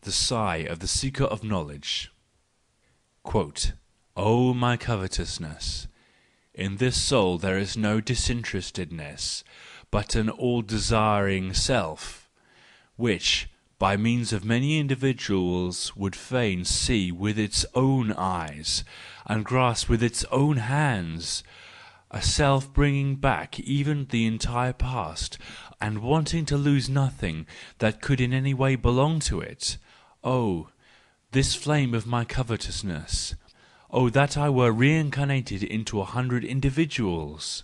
The sigh of the seeker of knowledge. Quote, "O my covetousness! In this soul there is no disinterestedness, but an all-desiring self, which, by means of many individuals, would fain see with its own eyes, and grasp with its own hands, a self bringing back even the entire past, and wanting to lose nothing that could in any way belong to it. Oh, this flame of my covetousness! Oh, that I were reincarnated into 100 individuals!"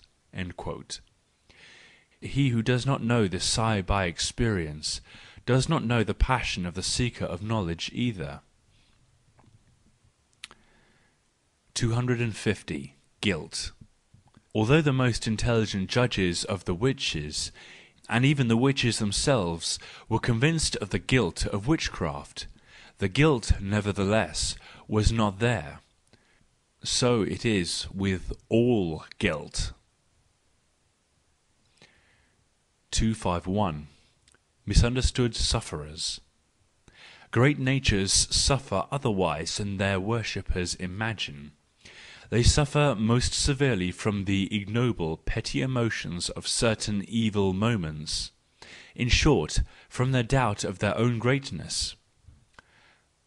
He who does not know this sigh by experience, does not know the passion of the seeker of knowledge either. 250. Guilt. Although the most intelligent judges of the witches, and even the witches themselves, were convinced of the guilt of witchcraft, the guilt, nevertheless, was not there. So it is with all guilt. 251. Misunderstood sufferers. Great natures suffer otherwise than their worshippers imagine. They suffer most severely from the ignoble, petty emotions of certain evil moments, in short, from their doubt of their own greatness.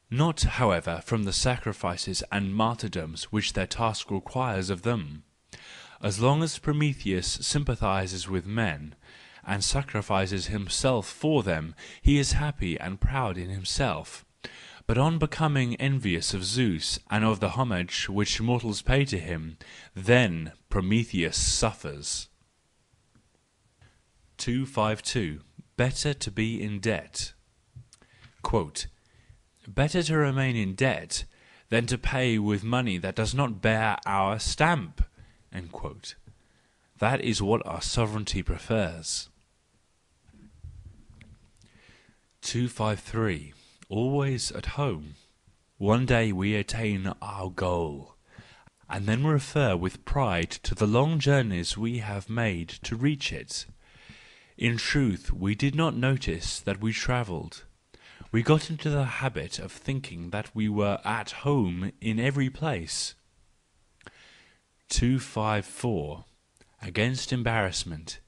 Not, however, from the sacrifices and martyrdoms which their task requires of them. As long as Prometheus sympathizes with men, and sacrifices himself for them, he is happy and proud in himself. But on becoming envious of Zeus and of the homage which mortals pay to him, then Prometheus suffers. 252. Better to be in debt. Quote, "Better to remain in debt than to pay with money that does not bear our stamp." That is what our sovereignty prefers. 253. Always at home. One day we attain our goal, and then refer with pride to the long journeys we have made to reach it. In truth, we did not notice that we travelled. We got into the habit of thinking that we were at home in every place. 254. Against embarrassment.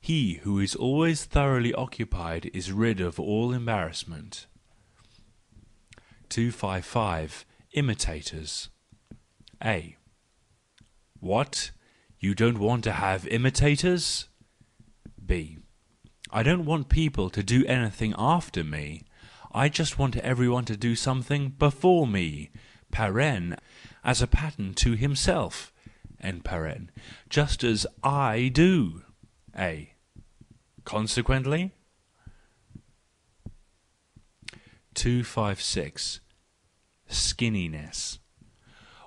He who is always thoroughly occupied is rid of all embarrassment. 255. Imitators. A. What? You don't want to have imitators? B. I don't want people to do anything after me. I just want everyone to do something before me, as a pattern to himself, just as I do. A. Consequently? 256. Skinniness.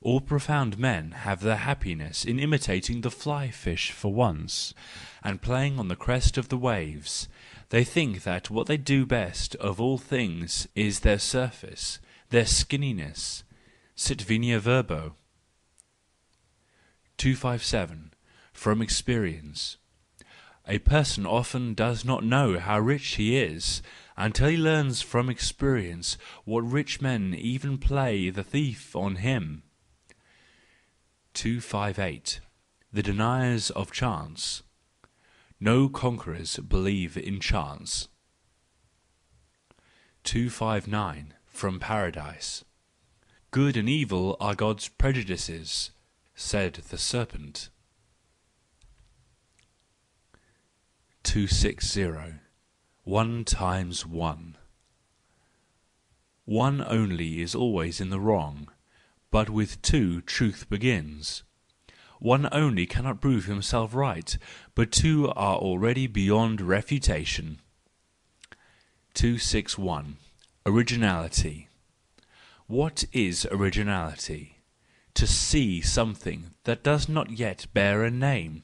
All profound men have their happiness in imitating the fly-fish for once, and playing on the crest of the waves. They think that what they do best of all things is their surface, their skinniness. Sit venia verbo. 257. From experience. A person often does not know how rich he is, until he learns from experience what rich men even play the thief on him. 258. The deniers of chance. No conquerors believe in chance. 259. From paradise. Good and evil are God's prejudices, said the serpent. 260. 1 times 1. One only is always in the wrong, but with two truth begins. One only cannot prove himself right, but two are already beyond refutation. 261. Originality. What is originality? To see something that does not yet bear a name,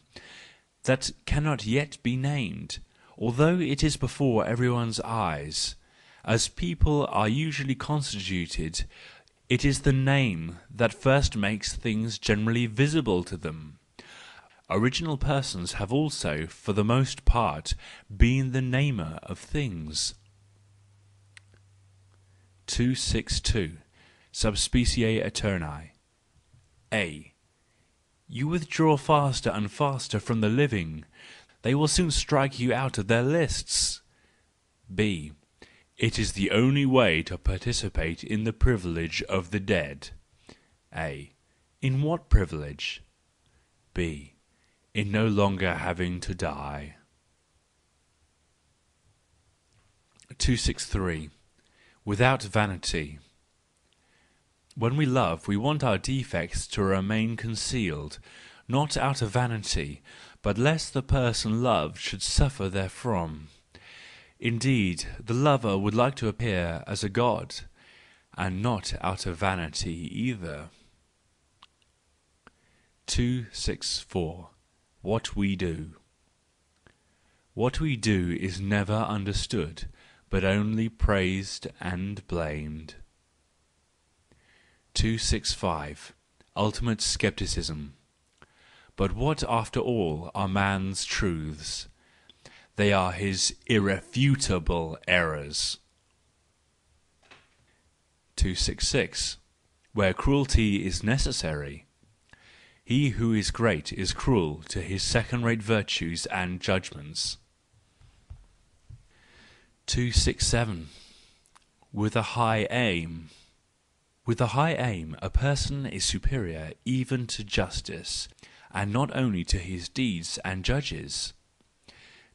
that cannot yet be named, although it is before everyone's eyes. As people are usually constituted, it is the name that first makes things generally visible to them. Original persons have also, for the most part, been the namer of things. 262. Subspecie aeterni. A. You withdraw faster and faster from the living. They will soon strike you out of their lists. B. It is the only way to participate in the privilege of the dead. A. In what privilege? B. In no longer having to die. 263. Without vanity. When we love, we want our defects to remain concealed, not out of vanity, but lest the person loved should suffer therefrom. Indeed, the lover would like to appear as a god, and not out of vanity either. 264. What we do. What we do is never understood, but only praised and blamed. 265. Ultimate skepticism. But what after all are man's truths? They are his irrefutable errors. 266. Where cruelty is necessary. He who is great is cruel to his second-rate virtues and judgments. 267. With a high aim. With a high aim, a person is superior even to justice, and not only to his deeds and judges.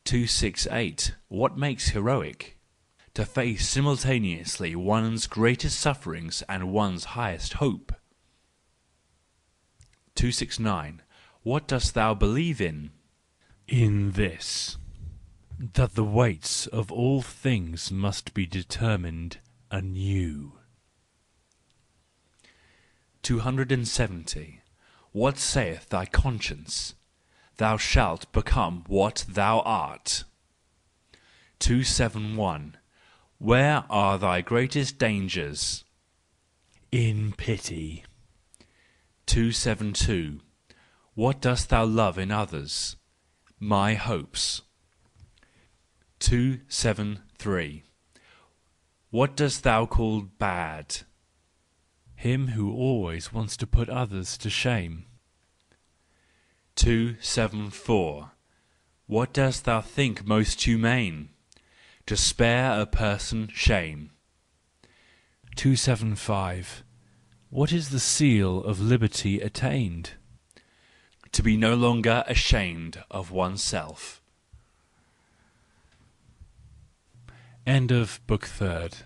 268. What makes heroic? To face simultaneously one's greatest sufferings and one's highest hope. 269. What dost thou believe in? In this, that the weights of all things must be determined anew. 270. What saith thy conscience? Thou shalt become what thou art. 271. Where are thy greatest dangers? In pity. 272. What dost thou love in others? My hopes. 273. What dost thou call bad? Him who always wants to put others to shame. 274. What dost thou think most humane? To spare a person shame. 275. What is the seal of liberty attained? To be no longer ashamed of oneself. End of Book 3rd.